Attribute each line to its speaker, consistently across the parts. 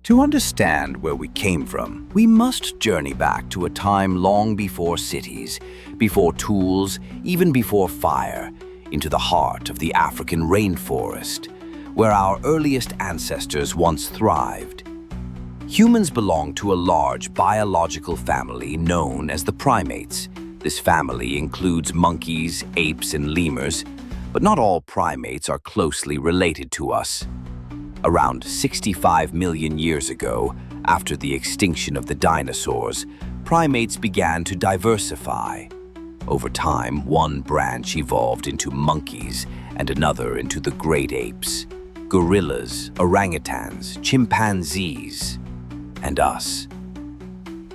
Speaker 1: To understand where we came from, we must journey back to a time long before cities, before tools, even before fire, into the heart of the African rainforest, where our earliest ancestors once thrived. Humans belong to a large biological family known as the primates. This family includes monkeys, apes, and lemurs, but not all primates are closely related to us. Around 65 million years ago, after the extinction of the dinosaurs, primates began to diversify. Over time, one branch evolved into monkeys and another into the great apes, gorillas, orangutans, chimpanzees, and us.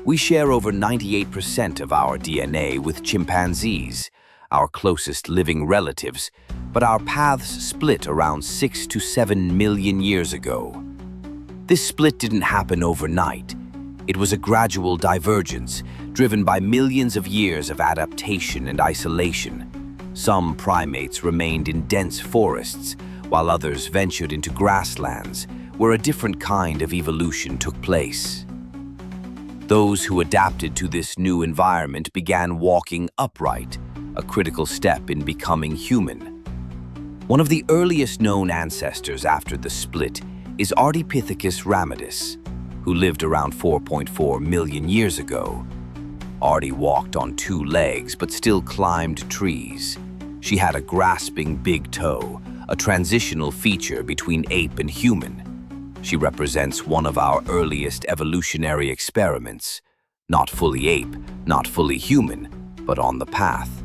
Speaker 1: We share over 98% of our DNA with chimpanzees, our closest living relatives, but our paths split around 6 to 7 million years ago. This split didn't happen overnight. It was a gradual divergence, driven by millions of years of adaptation and isolation. Some primates remained in dense forests, while others ventured into grasslands, where a different kind of evolution took place. Those who adapted to this new environment began walking upright, a critical step in becoming human. One of the earliest known ancestors after the split is Ardipithecus ramidus, who lived around 4.4 million years ago. Ardi walked on two legs but still climbed trees. She had a grasping big toe, a transitional feature between ape and human. She represents one of our earliest evolutionary experiments. Not fully ape, not fully human, but on the path.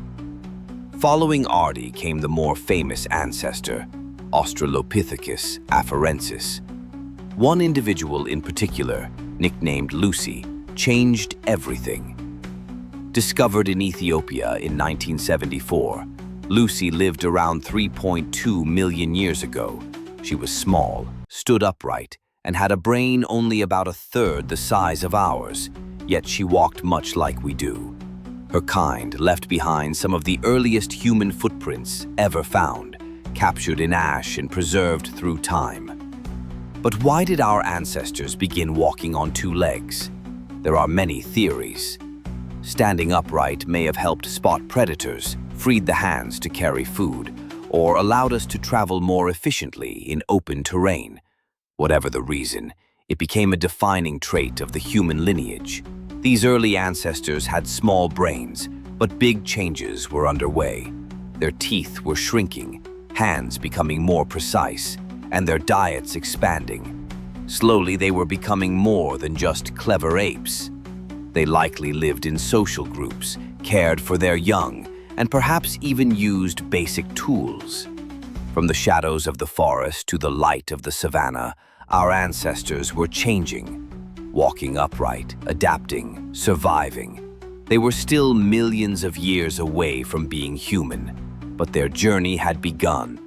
Speaker 1: Following Ardi came the more famous ancestor, Australopithecus afarensis. One individual in particular, nicknamed Lucy, changed everything. Discovered in Ethiopia in 1974, Lucy lived around 3.2 million years ago. She was small, stood upright, and had a brain only about a third the size of ours, yet she walked much like we do. Her kind left behind some of the earliest human footprints ever found, captured in ash and preserved through time. But why did our ancestors begin walking on two legs? There are many theories. Standing upright may have helped spot predators, freed the hands to carry food, or allowed us to travel more efficiently in open terrain. Whatever the reason, it became a defining trait of the human lineage. These early ancestors had small brains, but big changes were underway. Their teeth were shrinking, hands becoming more precise, and their diets expanding. Slowly, they were becoming more than just clever apes. They likely lived in social groups, cared for their young, and perhaps even used basic tools. From the shadows of the forest to the light of the savanna, our ancestors were changing. Walking upright, adapting, surviving. They were still millions of years away from being human, but their journey had begun.